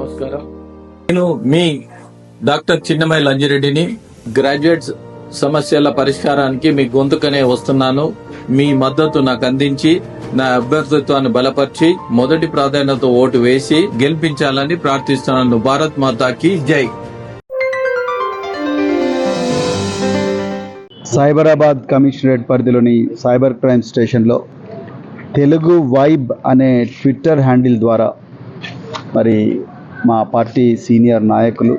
నమస్కారం. నేను మీ doctor చిన్నమై లంజిరెడ్డిని. Graduates సమస్యల పరిష్కారానికి మీ గొంతుకనే వస్తున్నాను. మీ మద్దతు నాకు అందించి నా అభ్యర్థిత్వాన్ని బలపరిచి మొదటి ప్రాధాన్యత ఓటు వేసి గెలిపించాలని ప్రార్థిస్తున్నాను. భారత్ మాతాకి జై. సైబరాబాద్ కమిషనరేట్ పరిధిలోని సైబర్ క్రైమ్ స్టేషన్లో తెలుగు వైబ్ అనే ట్విట్టర్ హ్యాండిల్ ద్వారా మరి మా పార్టీ సీనియర్ నాయకులు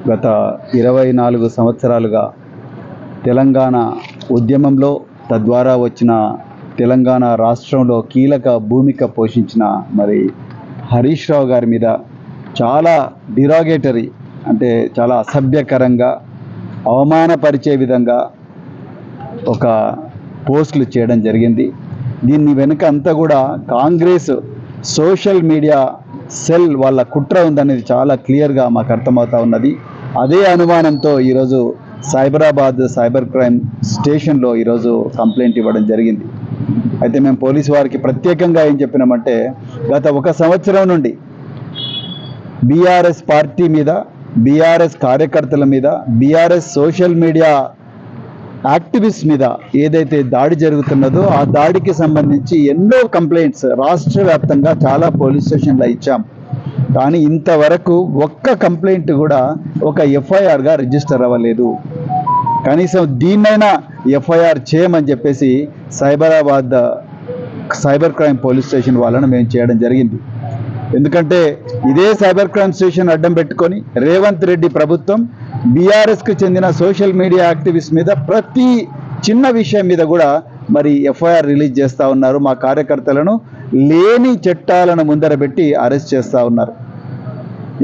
గత 24 సంవత్సరాలుగా తెలంగాణ ఉద్యమంలో తద్వారా వచ్చిన తెలంగాణ రాష్ట్రంలో కీలక భూమిక పోషించిన మరి హరీష్ రావు గారి మీద చాలా డిరాగేటరీ అంటే చాలా అసభ్యకరంగా అవమానపరిచే విధంగా ఒక పోస్టులు చేయడం జరిగింది. దీన్ని వెనుక అంతా కూడా కాంగ్రెస్ సోషల్ మీడియా సెల్ వాళ్ళ కుట్ర ఉందనేది చాలా క్లియర్గా మాకు అర్థమవుతా ఉన్నది. అదే అనుమానంతో ఈరోజు సైబరాబాద్ సైబర్ క్రైమ్ స్టేషన్లో ఈరోజు కంప్లైంట్ ఇవ్వడం జరిగింది. అయితే మేము పోలీసు వారికి ప్రత్యేకంగా ఏం చెప్పినామంటే, గత 1 సంవత్సరం నుండి బీఆర్ఎస్ పార్టీ మీద, బీఆర్ఎస్ కార్యకర్తల మీద, బీఆర్ఎస్ సోషల్ మీడియా యాక్టివిస్ట్ మీద ఏదైతే దాడి జరుగుతున్నదో ఆ దాడికి సంబంధించి ఎన్నో కంప్లైంట్స్ రాష్ట్ర వ్యాప్తంగా చాలా పోలీస్ స్టేషన్లో ఇచ్చాం. కానీ ఇంతవరకు ఒక్క కంప్లైంట్ కూడా ఒక ఎఫ్ఐఆర్గా రిజిస్టర్ అవ్వలేదు. కనీసం దీన్నైనా ఎఫ్ఐఆర్ చేయమని చెప్పేసి Cyberabad cyber crime police station వాళ్ళను మేము చేయడం జరిగింది. ఎందుకంటే ఇదే సైబర్ క్రైమ్ స్టేషన్ అడ్డం పెట్టుకొని రేవంత్ రెడ్డి ప్రభుత్వం బీఆర్ఎస్కి చెందిన సోషల్ మీడియా యాక్టివిస్ట్ మీద ప్రతి చిన్న విషయం మీద కూడా మరి ఎఫ్ఐఆర్ రిలీజ్ చేస్తూ ఉన్నారు. మా కార్యకర్తలను లేని చట్టాలను ముందర పెట్టి అరెస్ట్ చేస్తూ ఉన్నారు.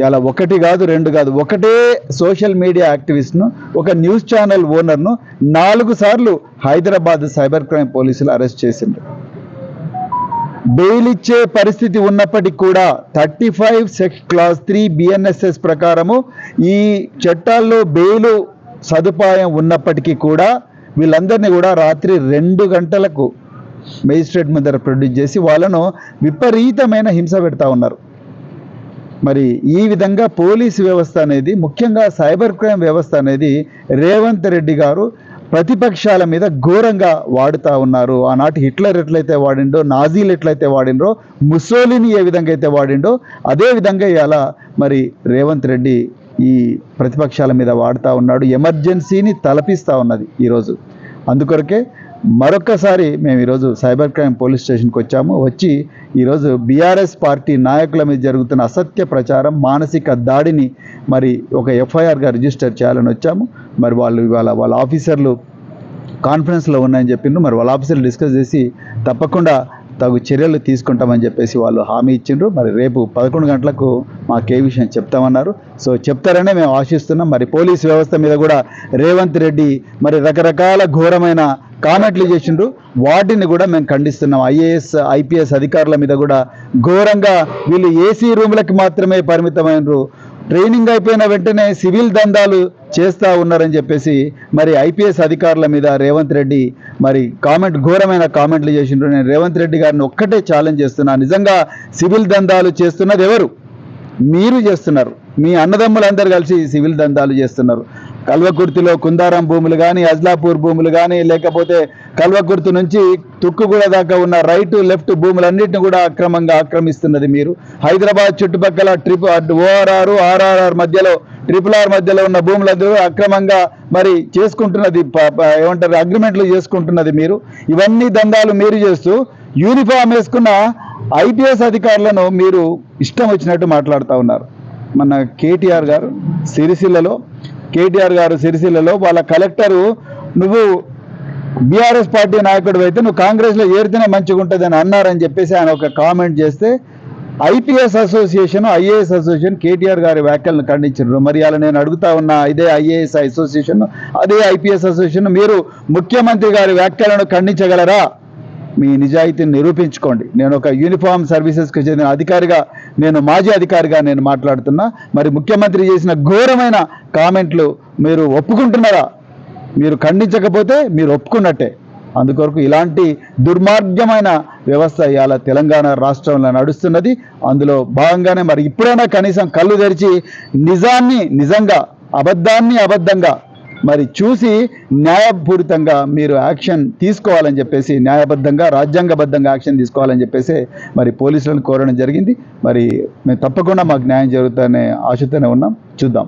ఇలా 1 కాదు 2 కాదు, ఒకటే సోషల్ మీడియా యాక్టివిస్ట్ను, ఒక న్యూస్ ఛానల్ ఓనర్ను 4 సార్లు హైదరాబాద్ సైబర్ క్రైమ్ పోలీసులు అరెస్ట్ చేసిండ్రు. బెయిల్ ఇచ్చే పరిస్థితి ఉన్నప్పటికీ కూడా 35 క్లాస్ 3 BNSS ప్రకారము ఈ చట్టాల్లో బెయిలు సదుపాయం ఉన్నప్పటికీ కూడా వీళ్ళందరినీ కూడా రాత్రి 2 గంటలకు మేజిస్ట్రేట్ ముందర ప్రొడ్యూస్ చేసి వాళ్ళను విపరీతమైన హింస పెడతా ఉన్నారు. మరి ఈ విధంగా పోలీసు వ్యవస్థ అనేది, ముఖ్యంగా సైబర్ క్రైమ్ వ్యవస్థ అనేది రేవంత్ రెడ్డి గారు ప్రతిపక్షాల మీద ఘోరంగా వాడుతూ ఉన్నారు. ఆనాటి హిట్లర్ ఎట్లయితే వాడిండో, నాజీలు ఎట్లయితే వాడిండ్రో, ముస్సోలిని ఏ విధంగా అయితే వాడిండో అదే విధంగా ఇలా మరి రేవంత్ రెడ్డి ఈ ప్రతిపక్షాల మీద వాడుతూ ఉన్నాడు. ఎమర్జెన్సీని తలపిస్తూ ఉన్నది ఈరోజు. అందుకొరకే మరొక్కసారి మేము ఈరోజు సైబర్ క్రైమ్ పోలీస్ స్టేషన్కి వచ్చి ఈరోజు బీఆర్ఎస్ పార్టీ నాయకుల మీద జరుగుతున్న అసత్య ప్రచారం, మానసిక దాడిని మరి ఒక ఎఫ్ఐఆర్గా రిజిస్టర్ చేయాలని వచ్చాము. మరి వాళ్ళు ఇవాళ వాళ్ళ ఆఫీసర్లు కాన్ఫరెన్స్లో ఉన్నాయని చెప్పిండ్రు. మరి వాళ్ళ ఆఫీసర్లు డిస్కస్ చేసి తప్పకుండా తగు చర్యలు తీసుకుంటామని చెప్పేసి వాళ్ళు హామీ ఇచ్చిండ్రు. మరి రేపు 11 గంటలకు మాకు ఏ విషయం చెప్తామన్నారు. సో చెప్తారనే మేము ఆశిస్తున్నాం. మరి పోలీస్ వ్యవస్థ మీద కూడా రేవంత్ రెడ్డి మరి రకరకాల ఘోరమైన కామెంట్లు చేసిండ్రు. వాటిని కూడా మేము ఖండిస్తున్నాం. IAS IPS అధికారుల మీద కూడా ఘోరంగా వీళ్ళు ఏసీ రూములకి మాత్రమే పరిమితమైనరు, ట్రైనింగ్ అయిపోయిన వెంటనే సివిల్ దందాలు చేస్తూ ఉన్నారని చెప్పేసి మరి IPS అధికారుల మీద రేవంత్ రెడ్డి మరి ఘోరమైన కామెంట్లు చేసిండ్రు. నేను రేవంత్ రెడ్డి గారిని ఒక్కటే ఛాలెంజ్ చేస్తున్నా, నిజంగా సివిల్ దందాలు చేస్తున్నది ఎవరు? మీరు చేస్తున్నారు. మీ అన్నదమ్ములందరూ కలిసి సివిల్ దందాలు చేస్తున్నారు. కల్వకుర్తిలో కుందారం భూములు కానీ, అజ్లాపూర్ భూములు కానీ, లేకపోతే కల్వకుర్తి నుంచి తుక్కుగూడ దాకా ఉన్న రైట్ లెఫ్ట్ భూములన్నింటినీ కూడా అక్రమంగా ఆక్రమిస్తున్నది మీరు. హైదరాబాద్ చుట్టుపక్కల ORR RRR మధ్యలో RRR మధ్యలో ఉన్న భూములందరూ అక్రమంగా మరి చేసుకుంటున్నది, ఏమంటారు, అగ్రిమెంట్లు చేసుకుంటున్నది మీరు. ఇవన్నీ దందాలు మీరు చేస్తూ యూనిఫామ్ వేసుకున్న IPS అధికారులను మీరు ఇష్టం వచ్చినట్టు మాట్లాడుతూ ఉన్నారు. మన కేటీఆర్ గారు సిరిసిల్లలో వాళ్ళ కలెక్టరు, నువ్వు బీఆర్ఎస్ పార్టీ నాయకుడు అయితే నువ్వు కాంగ్రెస్లో ఏరితేనే మంచిగా ఉంటుంది అని అన్నారని చెప్పేసి ఆయన ఒక కామెంట్ చేస్తే IPS association, IAS association KTR గారి వ్యాఖ్యలను ఖండించారు. మరి అలా నేను అడుగుతా ఉన్నా, ఇదే IAS అసోసియేషన్, అదే IPS అసోసియేషన్ మీరు ముఖ్యమంత్రి గారి వ్యాఖ్యలను ఖండించగలరా? మీ నిజాయితీని నిరూపించుకోండి. నేను ఒక యూనిఫామ్ సర్వీసెస్కి చెందిన అధికారిగా, నేను మాజీ అధికారిగా నేను మాట్లాడుతున్నా. మరి ముఖ్యమంత్రి చేసిన ఘోరమైన కామెంట్లు మీరు ఒప్పుకుంటున్నారా? మీరు ఖండించకపోతే మీరు ఒప్పుకున్నట్టే. అందుకొరకు ఇలాంటి దుర్మార్గమైన వ్యవస్థ ఇవాళ తెలంగాణ రాష్ట్రంలో నడుస్తున్నది. అందులో భాగంగానే మరి ఇప్పుడైనా కనీసం కళ్ళు తెరిచి నిజాన్ని నిజంగా, అబద్ధాన్ని అబద్ధంగా మరి చూసి న్యాయపూరితంగా మీరు యాక్షన్ తీసుకోవాలని చెప్పేసి, న్యాయబద్ధంగా రాజ్యాంగబద్ధంగా యాక్షన్ తీసుకోవాలని చెప్పేసి మరి పోలీసులను కోరడం జరిగింది. మరి మేము తప్పకుండా మాకు న్యాయం జరుగుతుందనే ఆశతోనే ఉన్నాం. చూద్దాం.